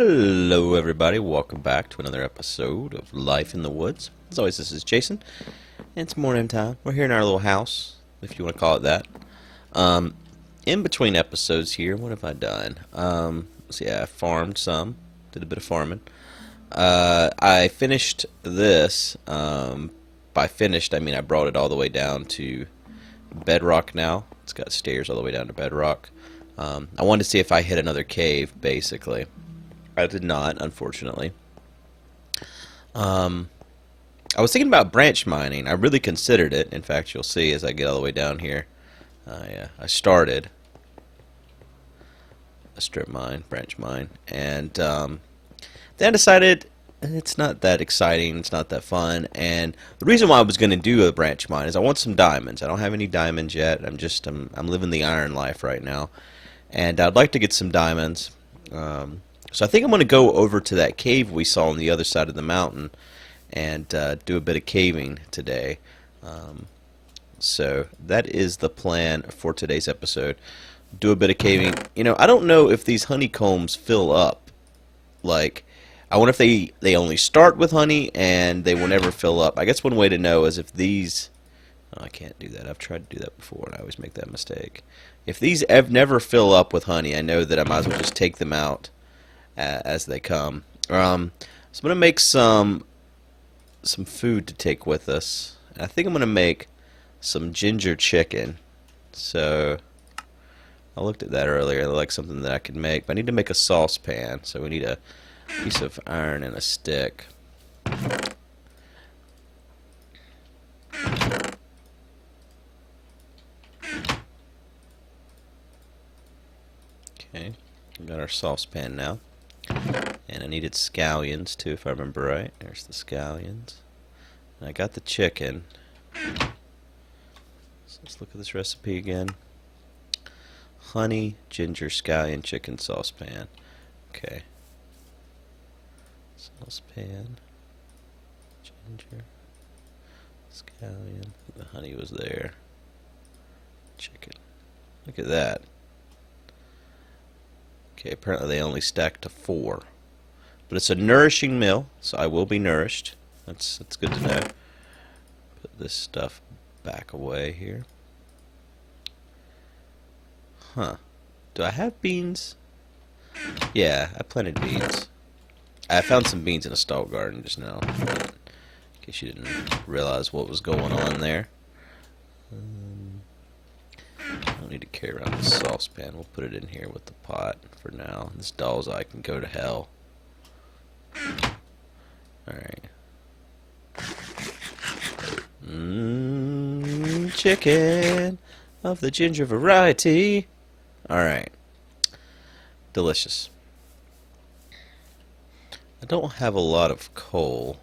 Hello everybody, welcome back to another episode of Life in the Woods. As always, this is Jason, and it's morning time. We're here in our little house, if you want to call it that. In between episodes here, what have I done? I farmed some, did a bit of farming. I finished this. By finished, I mean I brought it all the way down to bedrock now. It's got stairs all the way down to bedrock. I wanted to see if I hit another cave, basically. I did not, unfortunately. I was thinking about branch mining. I really considered it. In fact, you'll see as I get all the way down here. I started a strip mine, branch mine, and then I decided it's not that exciting. It's not that fun. And the reason why I was going to do a branch mine is I want some diamonds. I don't have any diamonds yet. I'm living the iron life right now, and I'd like to get some diamonds. So I think I'm going to go over to that cave we saw on the other side of the mountain and do a bit of caving today. So that is the plan for today's episode. Do a bit of caving. You know, I don't know if these honeycombs fill up. Like, I wonder if they only start with honey and they will never fill up. I guess one way to know is if these... Oh, I can't do that. I've tried to do that before and I always make that mistake. If these never fill up with honey, I know that I might as well just take them out as they come. So I'm going to make some food to take with us. And I think I'm going to make some ginger chicken. So I looked at that earlier. I like something that I could make. But I need to make a saucepan. So we need a piece of iron and a stick. Okay, we got our saucepan now. And I needed scallions too, if I remember right. There's the scallions. And I got the chicken. So let's look at this recipe again. Honey, ginger, scallion, chicken, saucepan. Okay. Saucepan, ginger, scallion. The honey was there. Chicken. Look at that. Okay, apparently they only stack to 4. But it's a nourishing meal, so I will be nourished. That's good to know. Put this stuff back away here. Huh. Do I have beans? Yeah, I planted beans. I found some beans in a stalk garden just now. In case you didn't realize what was going on there. I don't need to carry around this saucepan. We'll put it in here with the pot for now. This doll's eye can go to hell. Alright. Chicken of the ginger variety. Alright. Delicious. I don't have a lot of coal.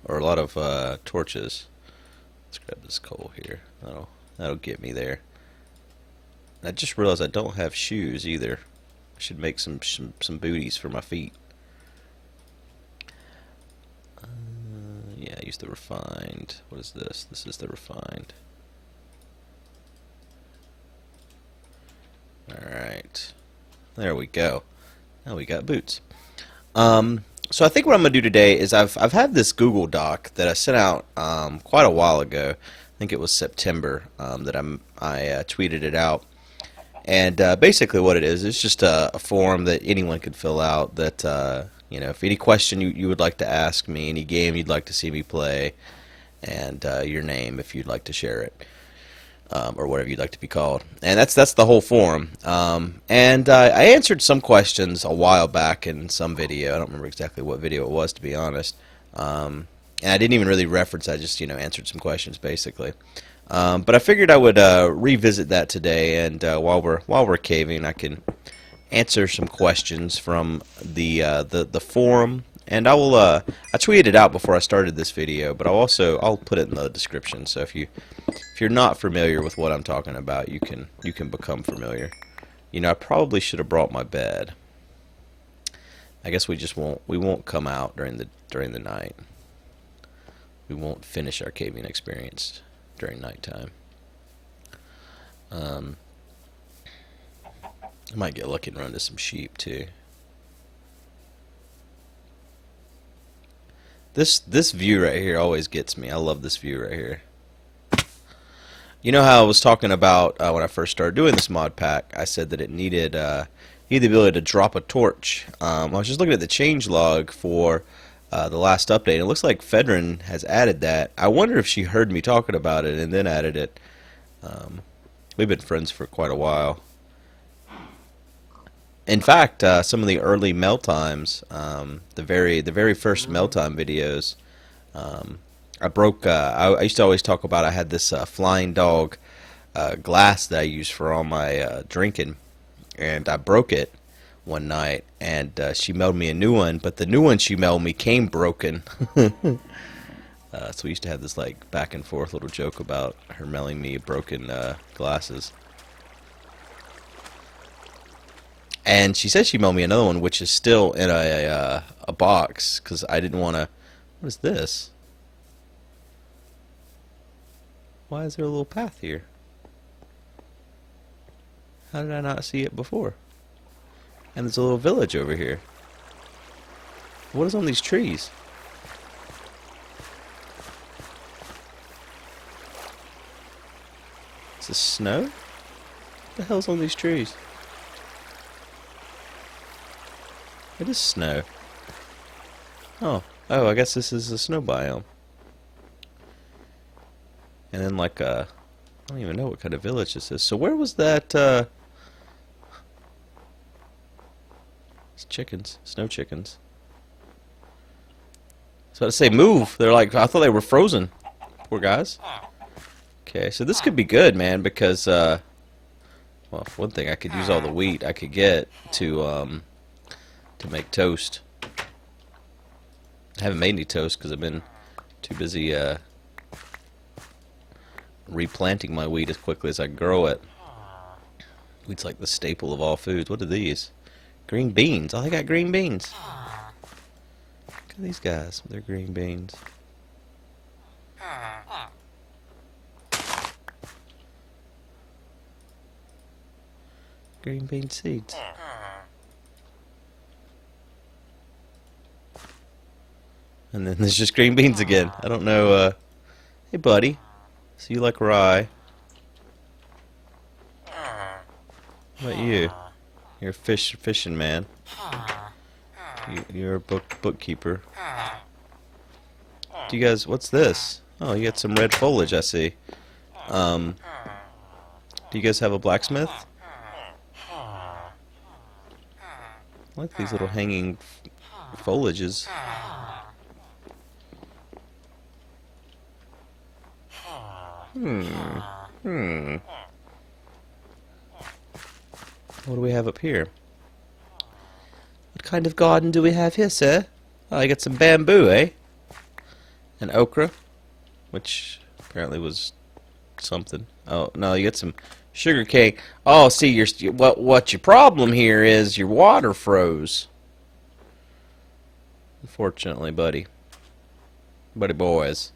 Or a lot of torches. Let's grab this coal here. That'll get me there. I just realized I don't have shoes either. I should make some booties for my feet. Yeah, I use the refined. What is this? This is the refined. Alright. There we go. Now we got boots. So I think what I'm going to do today is I've had this Google Doc that I sent out quite a while ago. I think it was September that I tweeted it out. And basically what it is, it's just a form that anyone could fill out that, you know, if any question you would like to ask me, any game you'd like to see me play, and your name if you'd like to share it, or whatever you'd like to be called. And that's the whole forum. And I answered some questions a while back in some video. I don't remember exactly what video it was, to be honest. And I didn't even really reference, I just, you know, answered some questions, basically. But I figured I would revisit that today, and while we're caving, I can answer some questions from the forum, and I tweeted it out before I started this video, but I'll put it in the description. So if you're not familiar with what I'm talking about, you can become familiar. You know, I probably should have brought my bed. I guess we won't come out during the night. We won't finish our caving experience during nighttime. I might get lucky and run to some sheep too. This view right here always gets me. I love this view right here. You know how I was talking about when I first started doing this mod pack, I said that it needed the ability to drop a torch. I was just looking at the changelog for the last update. It looks like Fedrin has added that. I wonder if she heard me talking about it and then added it. We've been friends for quite a while. In fact, some of the early melt times, the very first melt time videos, I broke. I used to always talk about I had this flying dog glass that I used for all my drinking, and I broke it one night, and she mailed me a new one. But the new one she mailed me came broken. So we used to have this like back and forth little joke about her mailing me broken glasses. And she said she mailed me another one, which is still in a box because I didn't want to. What is this? Why is there a little path here? How did I not see it before? And there's a little village over here. What is on these trees? Is this snow? What the hell's on these trees? It is snow. Oh, I guess this is a snow biome. And then like I don't even know what kind of village this is. So where was that it's chickens, snow chickens. So I say move. They're like, I thought they were frozen. Poor guys. Okay, so this could be good, man, because well, for one thing, I could use all the wheat I could get to make toast. I haven't made any toast because I've been too busy replanting my wheat as quickly as I grow it. Wheat's like the staple of all foods. What are these? Green beans. Oh, they got green beans. Look at these guys with their green beans. Green bean seeds. And then there's just green beans again. I don't know. Hey, buddy. So you like rye? What about you? You're a fishing man. You're a bookkeeper. Do you guys? What's this? Oh, you got some red foliage. I see. Do you guys have a blacksmith? I like these little hanging foliages. What do we have up here? What kind of garden do we have here, sir? Oh, I got some bamboo, eh? And okra, which apparently was something. Oh no, you got some sugar cane. Oh, see, what your problem here is your water froze. Unfortunately, buddy boys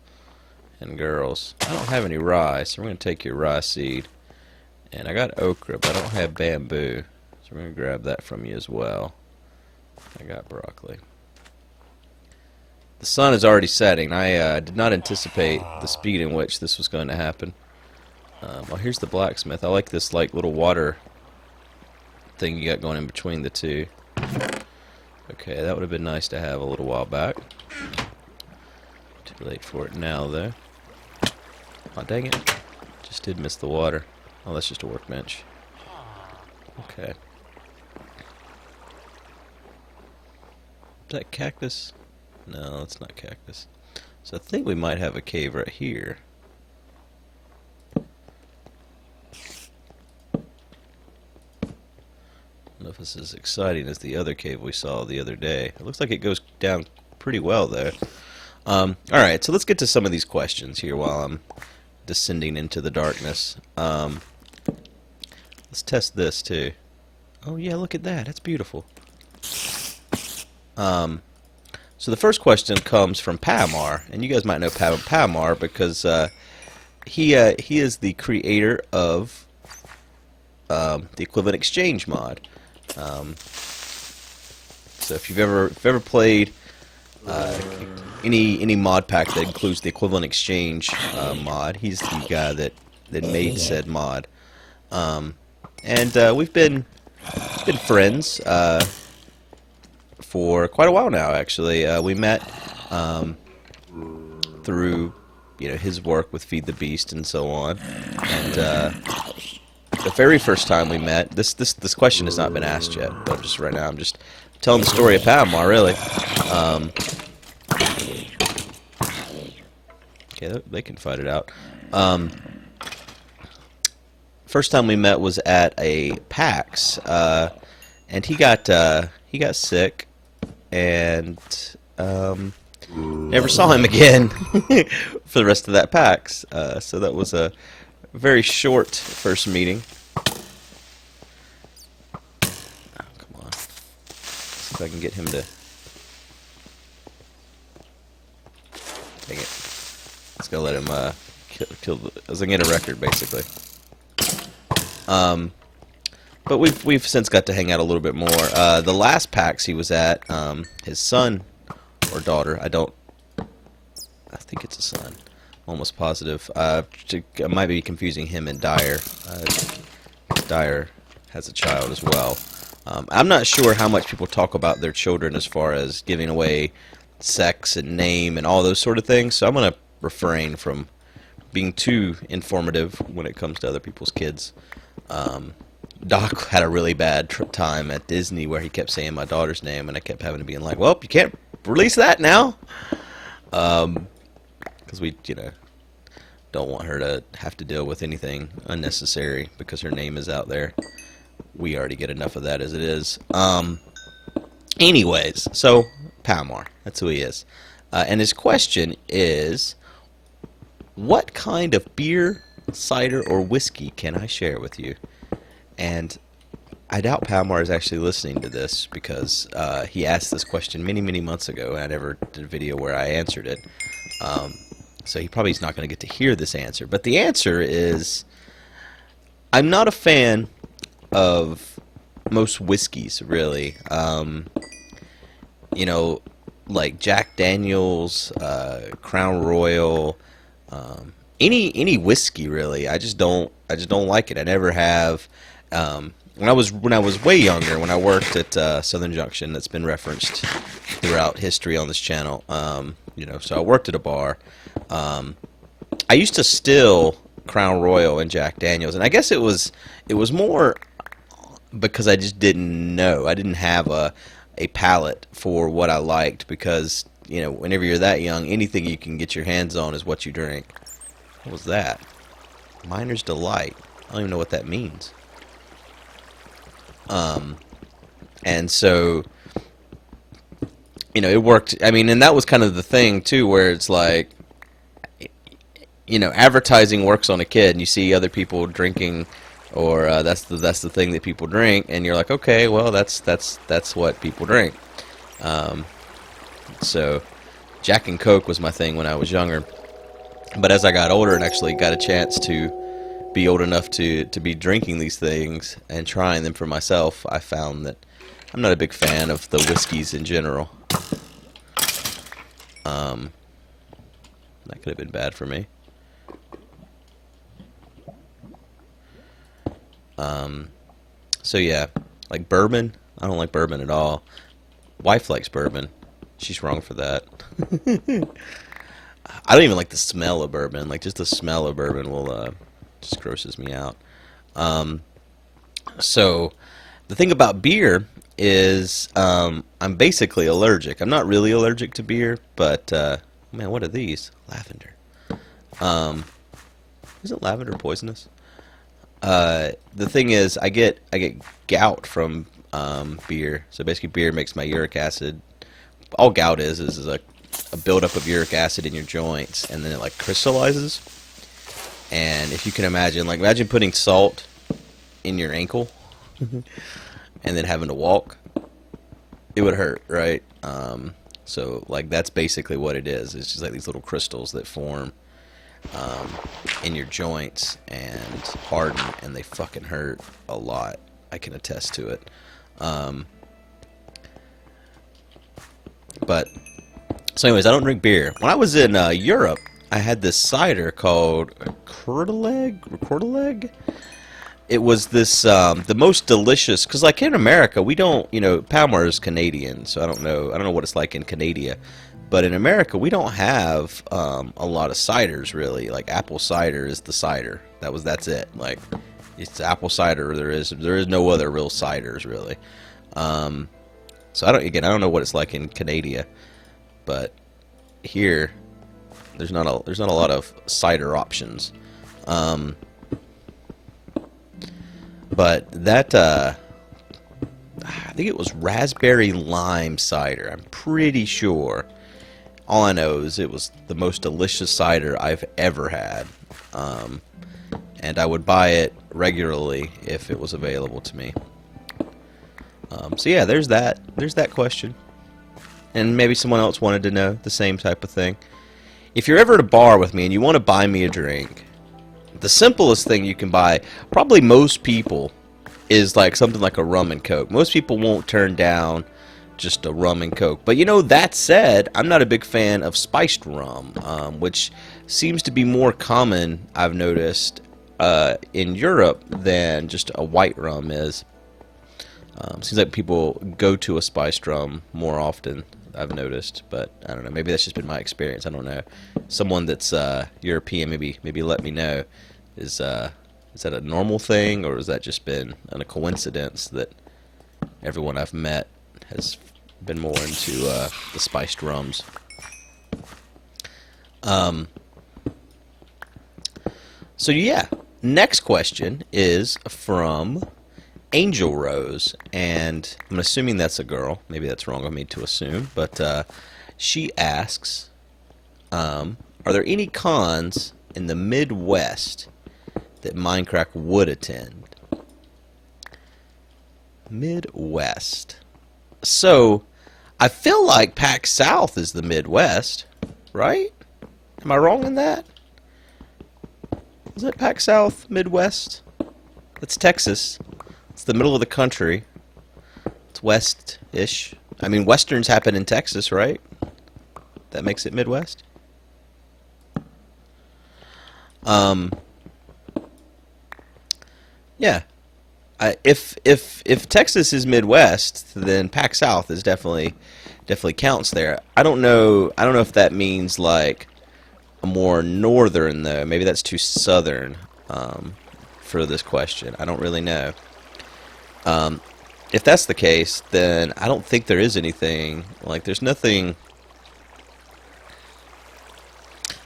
and girls. I don't have any rye, so we're going to take your rye seed. And I got okra, but I don't have bamboo. So we're going to grab that from you as well. I got broccoli. The sun is already setting. I did not anticipate the speed in which this was going to happen. Well, here's the blacksmith. I like this like little water thing you got going in between the two. Okay, that would have been nice to have a little while back. Too late for it now, though. Oh, dang it. Just did miss the water. Oh, that's just a workbench. Okay. Is that cactus? No, it's not cactus. So I think we might have a cave right here. I don't know if this is as exciting as the other cave we saw the other day. It looks like it goes down pretty well there. Alright, so let's get to some of these questions here while I'm descending into the darkness. Let's test this too. Oh yeah, look at that. That's beautiful. So the first question comes from Pamar, and you guys might know Pamar because he is the creator of the Equivalent Exchange mod. So if you've ever played any mod pack that includes the equivalent exchange mod. He's the guy that made said mod, and we've been friends for quite a while now. Actually, we met through his work with Feed the Beast and so on, and the very first time we met, this question has not been asked yet, but just right now I'm just telling the story of Palomar, really. Okay, they can fight it out. First time we met was at a PAX, and he got sick, and never saw him again for the rest of that PAX. So that was a very short first meeting. Oh, come on. See if I can get him to... Dang it. Let's go let him kill the... I was going to get a record, basically. But we've since got to hang out a little bit more. The last PAX he was at, his son or daughter, I think it's a son. Almost positive. I might be confusing him and Dyer. Dyer has a child as well. I'm not sure how much people talk about their children as far as giving away sex and name and all those sort of things, so I'm going to refrain from being too informative when it comes to other people's kids. Doc had a really bad time at Disney where he kept saying my daughter's name, and I kept having to be like, well, you can't release that now. Because we, don't want her to have to deal with anything unnecessary because her name is out there. We already get enough of that as it is. Anyways, so Palomar, that's who he is. And his question is, what kind of beer, cider, or whiskey can I share with you? And I doubt Palomar is actually listening to this because he asked this question many, many months ago, and I never did a video where I answered it. So he probably is not going to get to hear this answer. But the answer is, I'm not a fan of most whiskeys, really. Like Jack Daniels, Crown Royal, any whiskey really. I just don't like it. I never have. When I was way younger, when I worked at Southern Junction, that's been referenced throughout history on this channel. So I worked at a bar. I used to still Crown Royal and Jack Daniels, and I guess it was more because I just didn't know. I didn't have a palate for what I liked because whenever you're that young, anything you can get your hands on is what you drink. What was that? Miner's Delight. I don't even know what that means. And so, it worked. I mean, and that was kind of the thing too, where it's like, advertising works on a kid, and you see other people drinking, or that's the thing that people drink, and you're like, okay, well, that's what people drink. So, Jack and Coke was my thing when I was younger, but as I got older and actually got a chance to be old enough to be drinking these things and trying them for myself, I found that I'm not a big fan of the whiskeys in general. That could have been bad for me. So yeah, like bourbon, I don't like bourbon at all. Wife likes bourbon. She's wrong for that. I don't even like the smell of bourbon. Like, just the smell of bourbon will just grosses me out. So the thing about beer is I'm basically allergic. I'm not really allergic to beer, but man, what are these? Lavender. Isn't lavender poisonous? The thing is, I get gout from beer. So basically, beer makes my uric acid. All gout is a buildup of uric acid in your joints, and then it like crystallizes. And if you can imagine putting salt in your ankle and then having to walk, it would hurt, right? So like that's basically what it is. It's just like these little crystals that form in your joints and harden, and they fucking hurt a lot. I can attest to it. But So anyways, I don't drink beer. When I was in Europe, I had this cider called Cordeleg. It was this the most delicious, because like in America we don't, Palmer is Canadian, so I don't know what it's like in Canada, but in America we don't have a lot of ciders really. Like apple cider is the cider. That's it. Like it's apple cider. There is no other real ciders really. So I don't know what it's like in Canada, but here there's not a lot of cider options. But that, I think it was raspberry lime cider. I'm pretty sure. All I know is it was the most delicious cider I've ever had. And I would buy it regularly if it was available to me. So yeah, there's that question. And maybe someone else wanted to know the same type of thing. If you're ever at a bar with me and you want to buy me a drink, the simplest thing you can buy, probably most people, is like something like a rum and coke. Most people won't turn down just a rum and coke. But that said, I'm not a big fan of spiced rum, which seems to be more common, I've noticed, in Europe than just a white rum is. Seems like people go to a spiced rum more often, I've noticed, but I don't know. Maybe that's just been my experience. I don't know. Someone that's European, maybe let me know. Is that a normal thing, or has that just been a coincidence that everyone I've met has been more into the spiced rums? So yeah, next question is from Angel Rose, and I'm assuming that's a girl. Maybe that's wrong of me to assume, but she asks, are there any cons in the Midwest that Minecraft would attend? Midwest. So, I feel like PAX South is the Midwest, right? Am I wrong in that? Is it PAX South, Midwest? That's Texas. It's the middle of the country. It's west-ish. I mean, westerns happen in Texas, right? That makes it Midwest. Yeah. If Texas is Midwest, then PAX South is definitely counts there. I don't know if that means like a more northern though. Maybe that's too southern for this question. I don't really know. If that's the case, then I don't think there is anything. Like, there's nothing.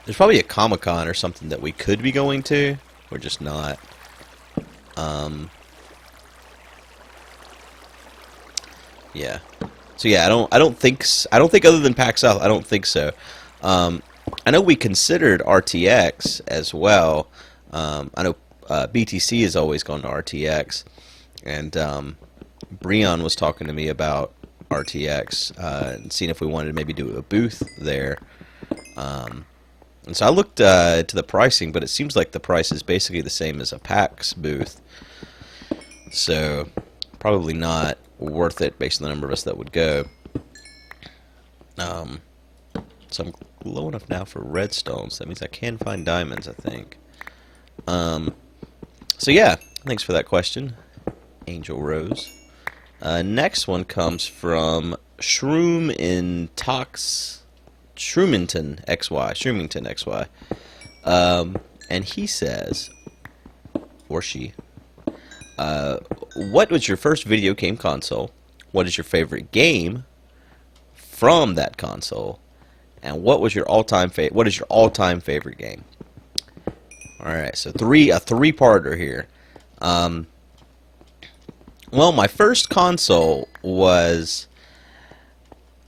There's probably a Comic-Con or something that we could be going to. We're just not. Yeah. So yeah, I don't think other than PAX South, I don't think so. I know we considered RTX as well. I know BTC has always gone to RTX, and Breon was talking to me about RTX and seeing if we wanted to maybe do a booth there. And so I looked to the pricing, but it seems like the price is basically the same as a PAX booth. So probably not worth it based on the number of us that would go. So I'm low enough now for redstone, so that means I can find diamonds, I think. So yeah, thanks for that question, Angel Rose. Next one comes from Shroominton XY. And he says, or she, what was your first video game console? What is your favorite game from that console? And what is your all-time favorite game? All right, so a three-parter here. Well, my first console was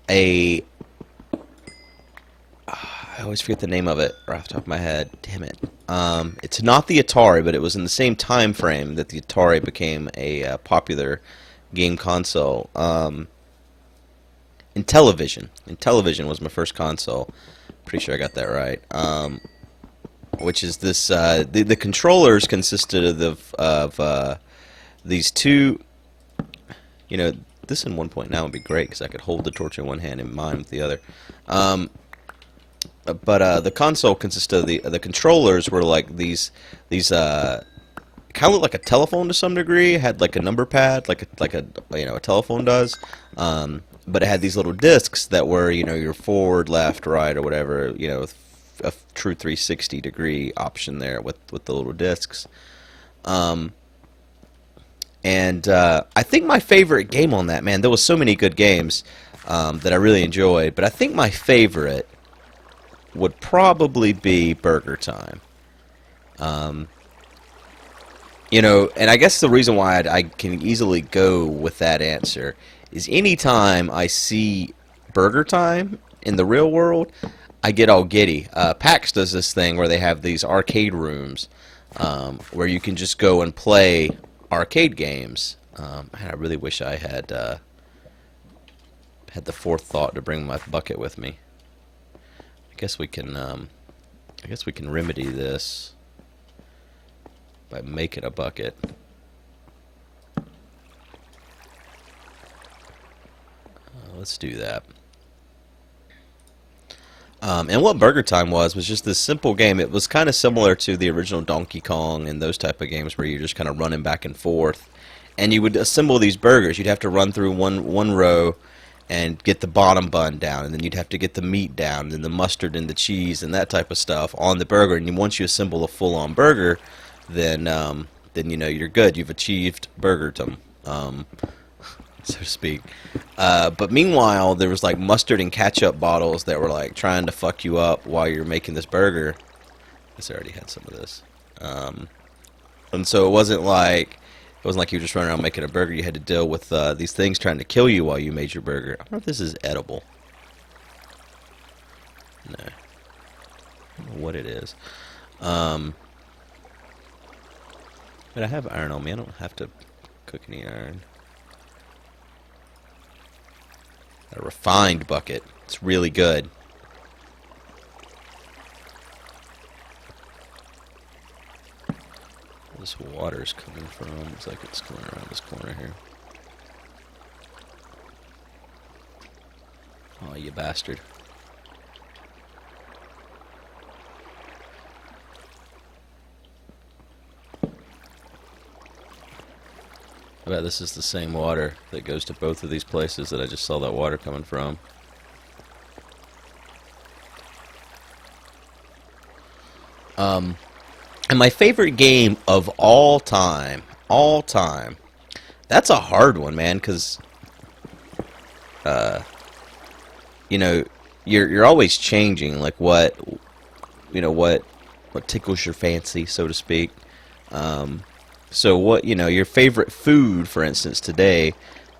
I always forget the name of it right off the top of my head. Damn it. It's not the Atari, but it was in the same time frame that the Atari became a popular game console. Intellivision. Intellivision was my first console. Pretty sure I got that right. Which is this, the controllers consisted of these two, this in 1.9 would be great because I could hold the torch in one hand and mine with the other. But the console consisted of the controllers were like these kind of looked like a telephone to some degree. It had like a number pad, like a a telephone does. But it had these little discs that were your forward, left, right, or whatever. A true 360 degree option there with the little discs. And I think my favorite game on that, man, there was so many good games that I really enjoyed, but I think my favorite would probably be Burger Time. And I guess the reason why I can easily go with that answer is anytime I see Burger Time in the real world, I get all giddy. PAX does this thing where they have these arcade rooms where you can just go and play arcade games. And I really wish I had the forethought to bring my bucket with me. I guess we can remedy this by making a bucket. Let's do that. And what Burger Time was just this simple game. It was kind of similar to the original Donkey Kong and those type of games where you're just kind of running back and forth. And you would assemble these burgers. You'd have to run through one row and get the bottom bun down, and then you'd have to get the meat down, and the mustard and the cheese and that type of stuff on the burger. And once you assemble a full-on burger, then you're good. You've achieved burgerdom, so to speak. But meanwhile, there was like mustard and ketchup bottles that were like trying to fuck you up while you're making this burger. I guess I already had some of this. And so it wasn't like you were just running around making a burger. You had to deal with these things trying to kill you while you made your burger. I wonder if this is edible. No. I don't know what it is. But I have iron on me. I don't have to cook any iron. A refined bucket. It's really good. This water is coming from. Looks like it's going around this corner here. Oh, you bastard. I bet this is the same water that goes to both of these places that I just saw that water coming from. And my favorite game of all time, that's a hard one, man, because, you're always changing, like what tickles your fancy, so to speak. So what, your favorite food, for instance, today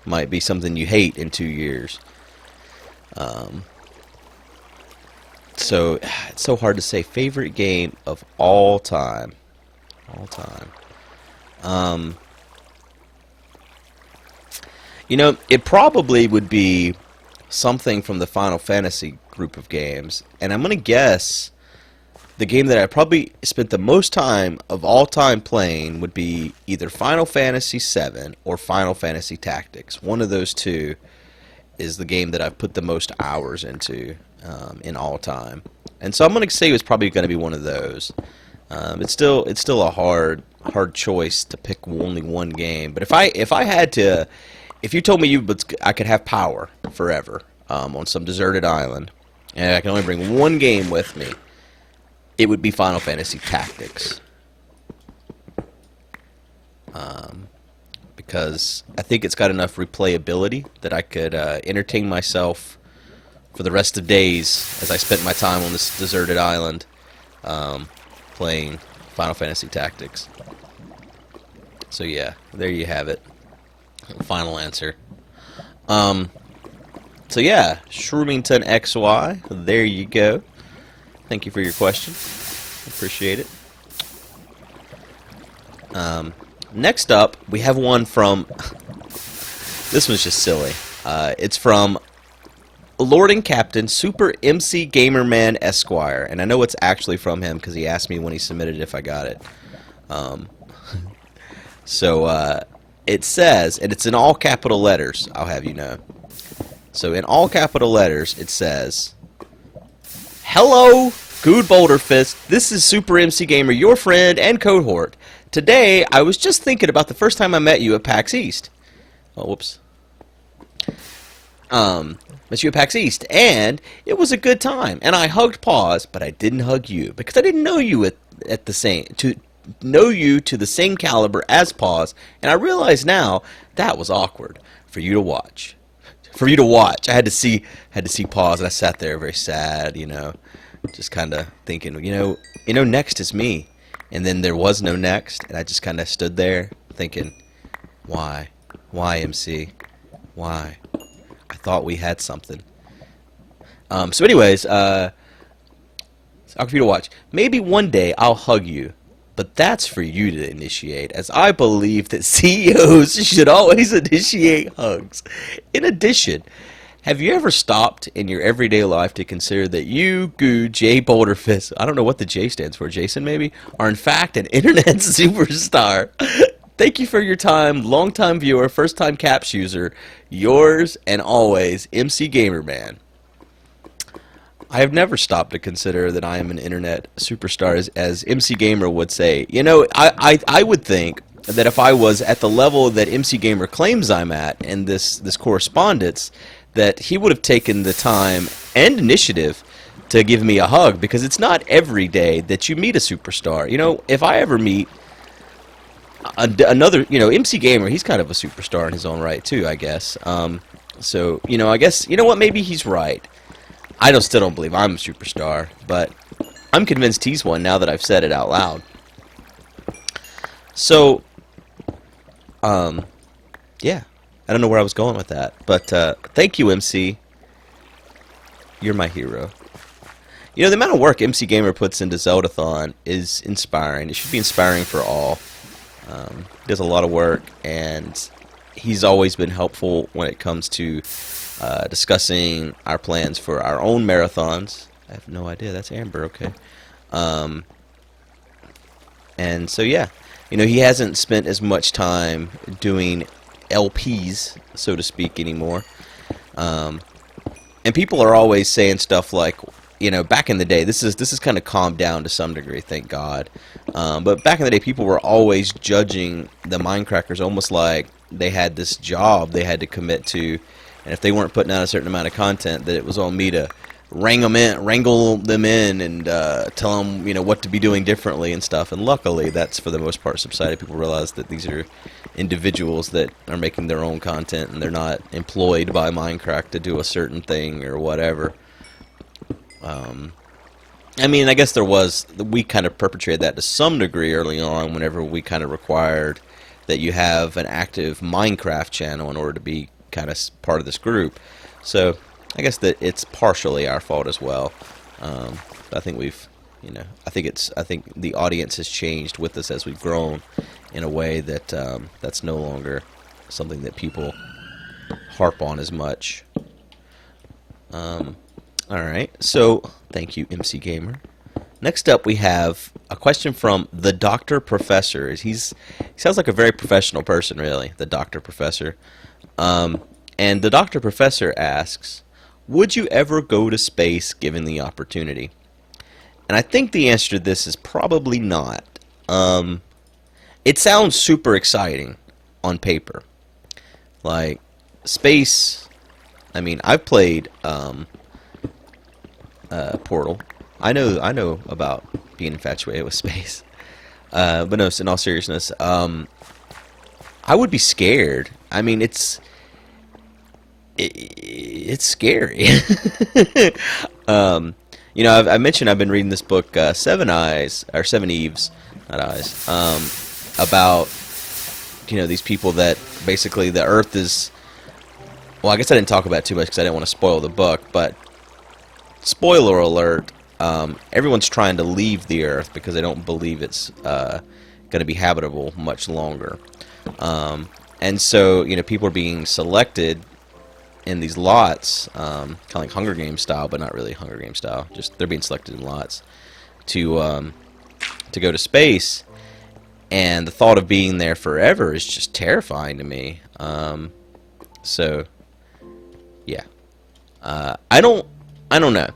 might be something you hate in 2 years. So it's so hard to say. Favorite game of all time. It probably would be something from the Final Fantasy group of games. And I'm going to guess the game that I probably spent the most time of all time playing would be either Final Fantasy VII or Final Fantasy Tactics. One of those two is the game that I've put the most hours into in all time. And so I'm going to say it was probably going to be one of those. It's still a hard choice to pick only one game. But if you told me I could have power forever on some deserted island, and I can only bring one game with me, it would be Final Fantasy Tactics. Because I think it's got enough replayability that I could entertain myself for the rest of days as I spent my time on this deserted island playing Final Fantasy Tactics. So yeah, there you have it. Final answer. So yeah, Shroomington XY, there you go. Thank you for your question. Appreciate it. Next up, we have one from... This one's just silly. It's from Lord and Captain Super MC Gamerman Esquire. And I know it's actually from him because he asked me when he submitted if I got it. So it says, and it's in all capital letters, I'll have you know. So in all capital letters, it says, "Hello, Good Boulder Fist. This is Super MC Gamer, your friend and cohort. Today, I was just thinking about the first time I met you at PAX East." Oh, whoops. Met you at PAX East, and it was a good time. And I hugged Paws, but I didn't hug you because I didn't know you at the same know you to the same caliber as Paws, and I realize now that was awkward for you to watch. For you to watch, I had to see Paws, and I sat there very sad, you know, just kind of thinking, you know, next is me, and then there was no next, and I just kind of stood there thinking, why MC, why? I thought we had something. So anyways, awkward for you to watch. Maybe one day I'll hug you. But that's for you to initiate, as I believe that CEOs should always initiate hugs. In addition, have you ever stopped in your everyday life to consider that you, Goo, J Boulderfist, I don't know what the J stands for, Jason maybe, are in fact an internet superstar? Thank you for your time, long-time viewer, first-time caps user, yours and always, MC Gamerman. I have never stopped to consider that I am an internet superstar, as MC Gamer would say. You know, I would think that if I was at the level that MC Gamer claims I'm at in this correspondence, that he would have taken the time and initiative to give me a hug, because it's not every day that you meet a superstar. You know, if I ever meet another, you know, MC Gamer, he's kind of a superstar in his own right too, I guess. So, you know, I guess, you know what, maybe he's right. I still don't believe I'm a superstar, but I'm convinced he's one now that I've said it out loud. So, yeah, I don't know where I was going with that, but thank you, MC. You're my hero. You know, the amount of work MC Gamer puts into Zeldathon is inspiring. It should be inspiring for all. He does a lot of work, and he's always been helpful when it comes to discussing our plans for our own marathons. I have no idea. That's Amber, okay. And so, yeah, you know, he hasn't spent as much time doing LPs, so to speak, anymore. And people are always saying stuff like, you know, back in the day, this is kind of calmed down to some degree, thank God. But back in the day, people were always judging the Minecrafters almost like they had this job they had to commit to, and if they weren't putting out a certain amount of content, that it was on me to wrangle them in, and tell them, you know, what to be doing differently and stuff. And luckily, that's for the most part subsided. People realize that these are individuals that are making their own content, and they're not employed by Minecraft to do a certain thing or whatever. I mean, I guess we kind of perpetrated that to some degree early on, whenever we kind of required that you have an active Minecraft channel in order to be kind of part of this group. So I guess that it's partially our fault as well. I think we've, you know, I think the audience has changed with us as we've grown in a way that that's no longer something that people harp on as much. Alright, so thank you, MC Gamer. Next up, we have a question from the Dr. Professor. He sounds like a very professional person, really, the Dr. Professor. And the Dr. Professor asks, would you ever go to space given the opportunity? And I think the answer to this is probably not. It sounds super exciting on paper. Like, space, I mean, I've played Portal. I know about being infatuated with space. But no, in all seriousness, I would be scared. I mean, it's scary. You know, I mentioned I've been reading this book, Seven Eves, not Eyes, about, you know, these people that basically the Earth is. Well, I guess I didn't talk about it too much because I didn't want to spoil the book, but spoiler alert, everyone's trying to leave the Earth because they don't believe it's going to be habitable much longer. And so, you know, people are being selected in these lots, kind of like Hunger Games style, but not really Hunger Games style. Just they're being selected in lots to go to space. and the thought of being there forever is just terrifying to me. So yeah, I don't know.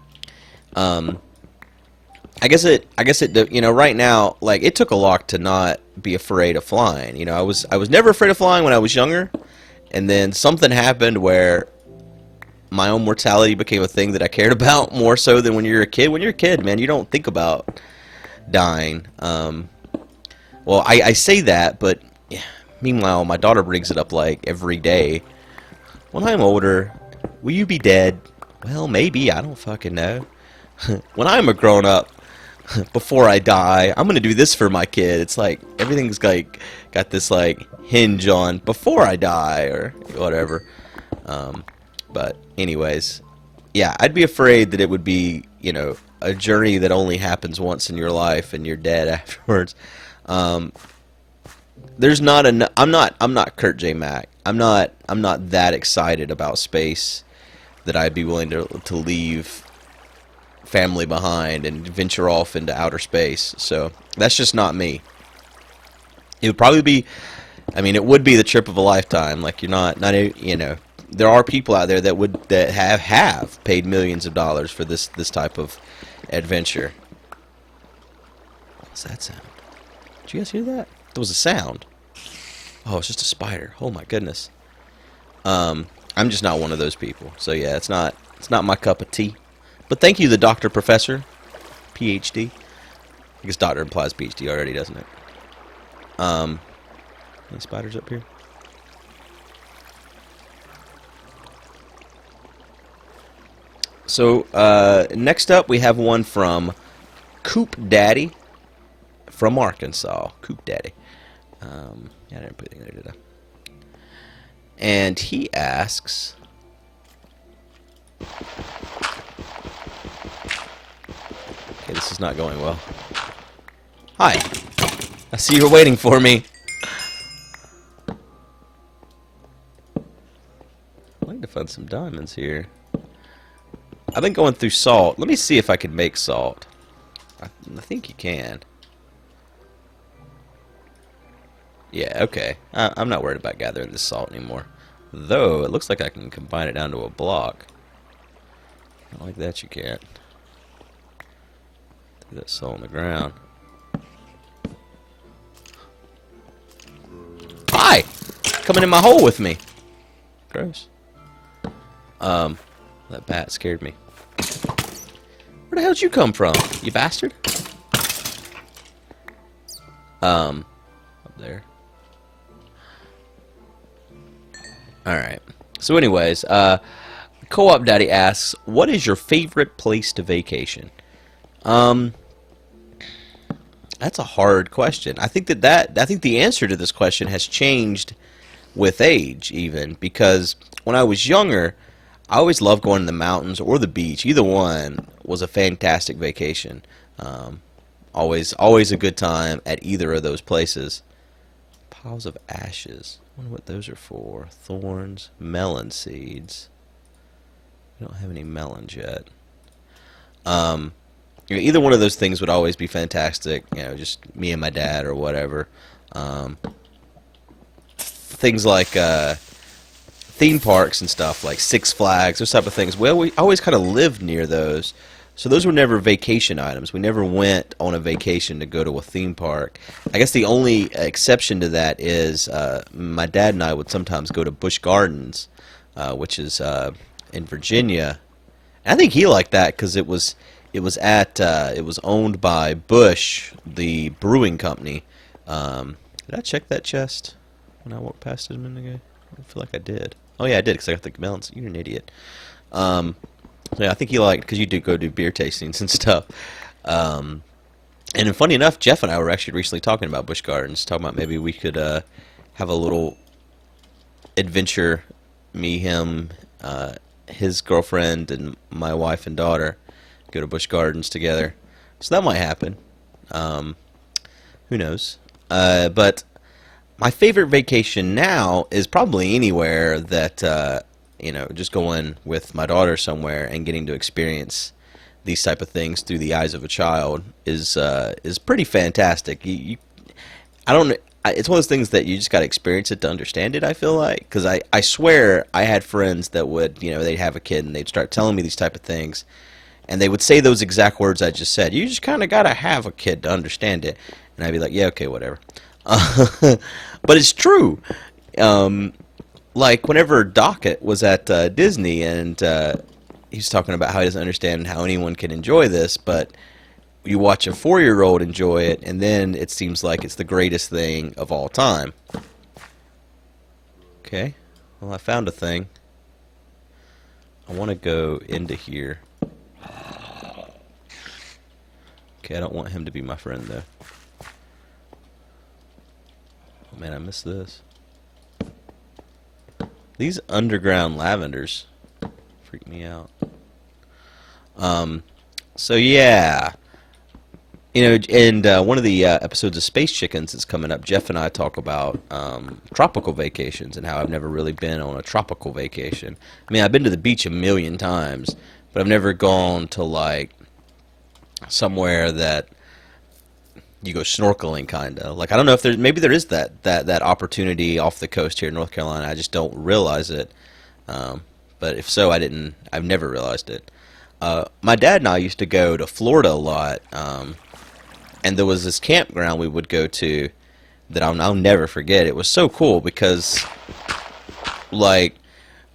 I guess it, you know, right now, like, it took a lot to not be afraid of flying. You know, I was never afraid of flying when I was younger, and then something happened where my own mortality became a thing that I cared about more so than when you're a kid. When you're a kid, man, you don't think about dying. Well, I say that, but yeah, meanwhile, my daughter brings it up like every day. When I'm older, will you be dead? Well, maybe. I don't fucking know. When I'm a grown up, before I die, I'm gonna do this for my kid. It's like everything's like got this like hinge on before I die or whatever. But anyways, yeah, I'd be afraid that it would be, you know, a journey that only happens once in your life and you're dead afterwards. There's not a. I'm not Kurt J. Mack. I'm not that excited about space that I'd be willing to leave family behind and venture off into outer space. So that's just not me. It would probably be, I mean, it would be the trip of a lifetime. Like, you're not you know, there are people out there that have paid millions of dollars for this type of adventure. What was that sound? Did you guys hear that? There was a sound. Oh, it's just a spider. Oh my goodness. I'm just not one of those people. So yeah, it's not my cup of tea. But thank you, the Doctor Professor, PhD. I guess doctor implies PhD already, doesn't it? Any spiders up here? So next up, we have one from Coop Daddy from Arkansas. Coop Daddy. Yeah, I didn't put anything there, did I? And he asks, okay, this is not going well. Hi. I see you're waiting for me. I'd like to find some diamonds here. I've been going through salt. Let me see if I can make salt. I think you can. Yeah, okay. I'm not worried about gathering this salt anymore. Though, it looks like I can combine it down to a block. Not like that you can't. Throw that salt on the ground. Hi! Coming in my hole with me. Gross. That bat scared me. Where the hell did you come from, you bastard? Up there. Alright. So anyways, Co-op Daddy asks, what is your favorite place to vacation? That's a hard question. I think I think the answer to this question has changed with age, even, because when I was younger, I always loved going to the mountains or the beach. Either one was a fantastic vacation. Always a good time at either of those places. Piles of ashes. I wonder what those are for. Thorns, melon seeds. We don't have any melons yet. You know, either one of those things would always be fantastic. You know, just me and my dad or whatever. Things like theme parks and stuff, like Six Flags, those type of things. Well, we always kind of lived near those. So those were never vacation items. We never went on a vacation to go to a theme park. I guess the only exception to that is my dad and I would sometimes go to Busch Gardens, which is in Virginia. And I think he liked that because it was owned by Busch, the brewing company. Did I check that chest when I walked past it a minute ago? I feel like I did. Oh yeah, I did because I got the melons. You're an idiot. Yeah, I think he liked, because you do go do beer tastings and stuff. And funny enough, Jeff and I were actually recently talking about Busch Gardens, talking about maybe we could have a little adventure, me, him, his girlfriend, and my wife and daughter go to Busch Gardens together. So that might happen. Who knows? But my favorite vacation now is probably anywhere that you know, just going with my daughter somewhere and getting to experience these type of things through the eyes of a child is pretty fantastic. I don't. It's one of those things that you just got to experience it to understand it. I feel like because I swear I had friends that would they'd have a kid and they'd start telling me these type of things, and they would say those exact words I just said. You just kind of gotta have a kid to understand it, and I'd be like, yeah, okay, whatever. But it's true. Like whenever Dockett was at Disney and he's talking about how he doesn't understand how anyone can enjoy this, but you watch a 4-year-old enjoy it, and then it seems like it's the greatest thing of all time. Okay, well, I found a thing. I want to go into here. Okay, I don't want him to be my friend, though. Oh, man, I missed this. These underground lavenders freak me out. So, yeah. And one of the episodes of Space Chickens is coming up. Jeff and I talk about tropical vacations and how I've never really been on a tropical vacation. I mean, I've been to the beach a million times, but I've never gone to, like, somewhere that you go snorkeling, kind of. Like, I don't know if maybe there is that opportunity off the coast here in North Carolina. I just don't realize it. But if so, I've never realized it. My dad and I used to go to Florida a lot. And there was this campground we would go to that I'll never forget. It was so cool because, like,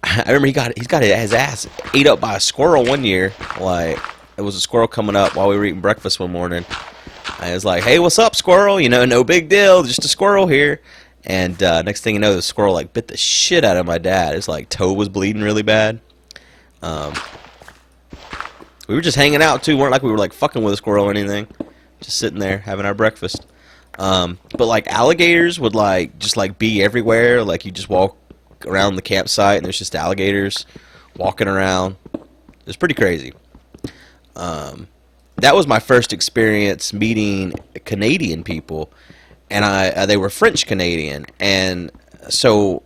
I remember he got his ass ate up by a squirrel one year. Like, it was a squirrel coming up while we were eating breakfast one morning. I was like, "Hey, what's up, squirrel? No big deal, just a squirrel here." And next thing you know, the squirrel like bit the shit out of my dad. His like toe was bleeding really bad. We were just hanging out too. Weren't like we were like fucking with a squirrel or anything. Just sitting there having our breakfast. But like alligators would like just like be everywhere. Like you just walk around the campsite and there's just alligators walking around. It's pretty crazy. That was my first experience meeting Canadian people, and they were French Canadian, and so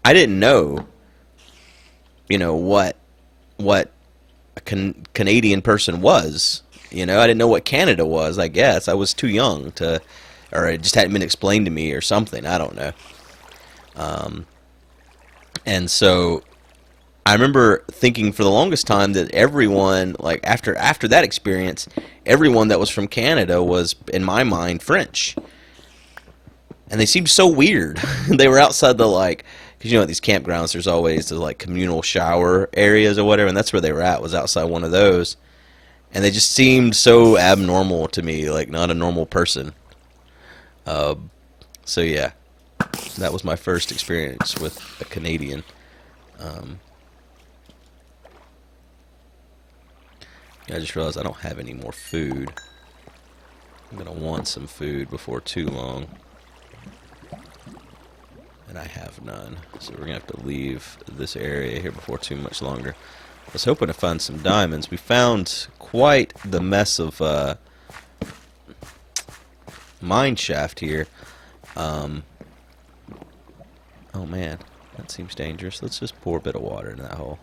I didn't know, what a Canadian person was. I didn't know what Canada was. I guess I was too young to, or it just hadn't been explained to me or something. I don't know. And so I remember thinking for the longest time that everyone, like after that experience, everyone that was from Canada was, in my mind, French. And they seemed so weird. They were outside the, like, because at these campgrounds there's always the, like, communal shower areas or whatever, and that's where they were at, was outside one of those. And they just seemed so abnormal to me, like not a normal person. So yeah, that was my first experience with a Canadian. I just realized I don't have any more food. I'm going to want some food before too long. And I have none. So we're going to have to leave this area here before too much longer. I was hoping to find some diamonds. We found quite the mess of mine shaft here. Oh man, that seems dangerous. Let's just pour a bit of water in that hole.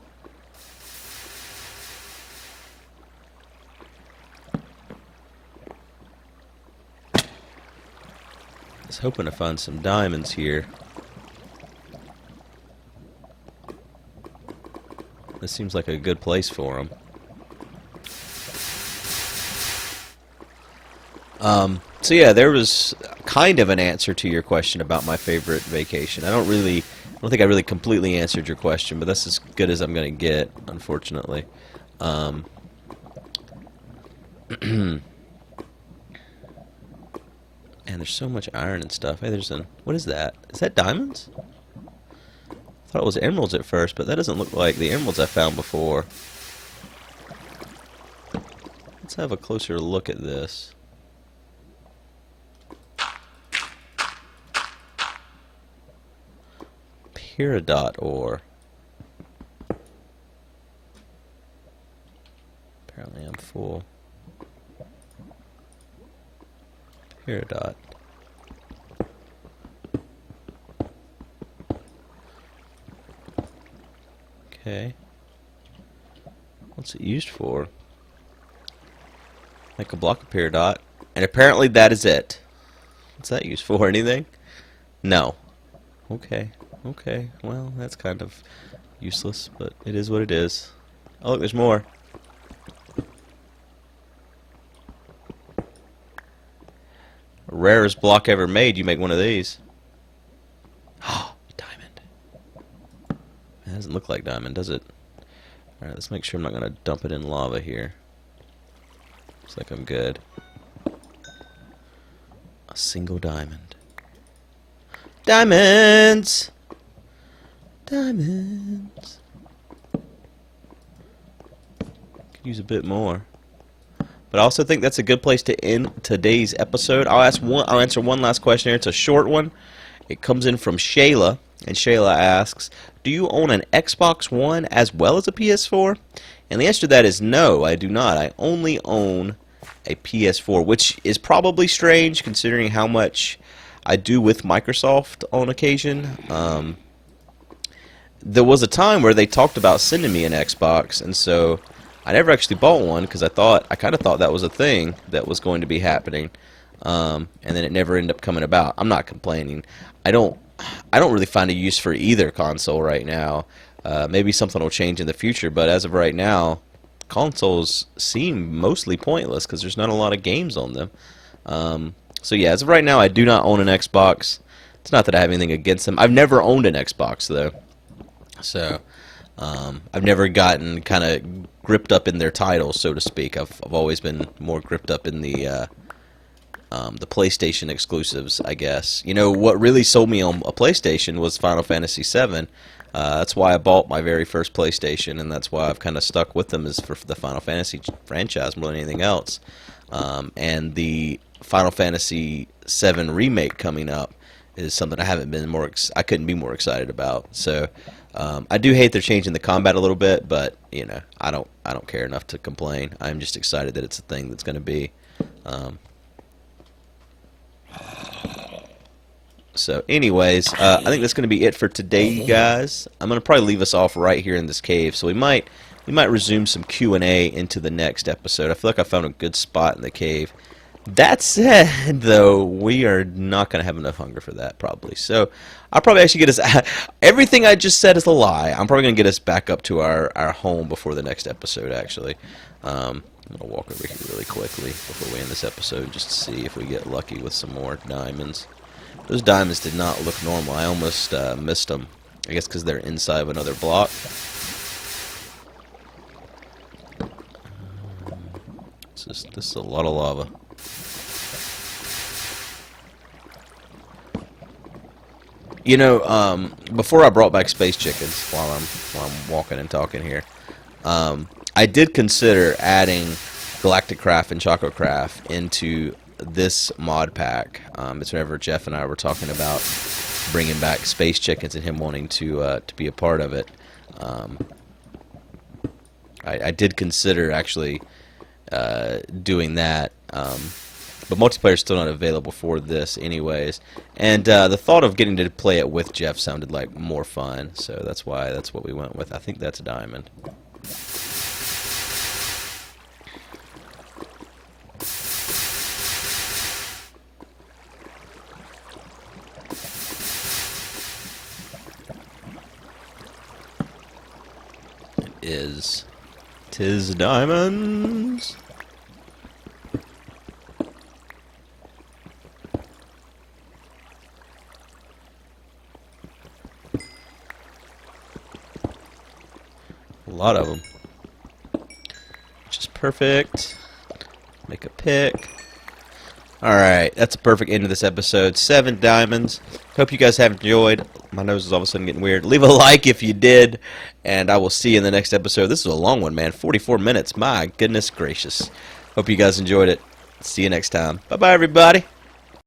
I was hoping to find some diamonds here. This seems like a good place for them. So yeah, there was kind of an answer to your question about my favorite vacation. I don't think I really completely answered your question, but that's as good as I'm going to get, unfortunately. And there's so much iron and stuff. Hey, what is that? Is that diamonds? I thought it was emeralds at first, but that doesn't look like the emeralds I found before. Let's have a closer look at this. Peridot ore. Apparently I'm full. Peridot. Okay. What's it used for? Like a block of peridot. And apparently that is it. What's that used for? Anything? No. Okay. Okay. Well, that's kind of useless, but it is what it is. Oh, look, there's more. Rarest block ever made. You make one of these. Oh, diamond. It doesn't look like diamond, does it? Alright, let's make sure I'm not going to dump it in lava here. Looks like I'm good. A single diamond. Diamonds! Diamonds! Could use a bit more. But I also think that's a good place to end today's episode. I'll answer one last question here. It's a short one. It comes in from Shayla, and Shayla asks, do you own an Xbox One as well as a PS4? And the answer to that is no, I do not. I only own a PS4, which is probably strange considering how much I do with Microsoft on occasion. There was a time where they talked about sending me an Xbox, and so I never actually bought one because I kind of thought that was a thing that was going to be happening, and then it never ended up coming about. I'm not complaining. I don't really find a use for either console right now. Maybe something will change in the future, but as of right now, consoles seem mostly pointless because there's not a lot of games on them. So yeah, as of right now, I do not own an Xbox. It's not that I have anything against them. I've never owned an Xbox though, so I've never gotten kind of gripped up in their titles, so to speak. I've always been more gripped up in the PlayStation exclusives, I guess. You know, what really sold me on a PlayStation was Final Fantasy VII. That's why I bought my very first PlayStation, and that's why I've kind of stuck with them is for the Final Fantasy franchise more than anything else. And the Final Fantasy VII remake coming up is something I couldn't be more excited about. So I do hate they're changing the combat a little bit, but you know, I don't care enough to complain. I'm just excited that it's a thing that's going to be. So anyways, I think that's going to be it for today, guys. I'm going to probably leave us off right here in this cave, so we might resume some Q&A into the next episode. I feel like I found a good spot in the cave. That said, though, we are not going to have enough hunger for that, probably. So I'll probably actually get us... Everything I just said is a lie. I'm probably going to get us back up to our home before the next episode, actually. I'm going to walk over here really quickly before we end this episode just to see if we get lucky with some more diamonds. Those diamonds did not look normal. I almost missed them. I guess because they're inside of another block. This is a lot of lava. You know, before I brought back space chickens, while I'm walking and talking here, I did consider adding Galactic Craft and Choco Craft into this mod pack. It's whenever Jeff and I were talking about bringing back space chickens and him wanting to be a part of it. I did consider actually doing that, but multiplayer is still not available for this anyways, and the thought of getting to play it with Jeff sounded like more fun, so that's what we went with. I think that's a diamond. Tis diamonds. A lot of them. Which is perfect. Make a pick. Alright, that's a perfect end of this episode. 7 diamonds. Hope you guys have enjoyed. My nose is all of a sudden getting weird. Leave a like if you did, and I will see you in the next episode. This is a long one, man. 44 minutes. My goodness gracious. Hope you guys enjoyed it. See you next time. Bye-bye, everybody.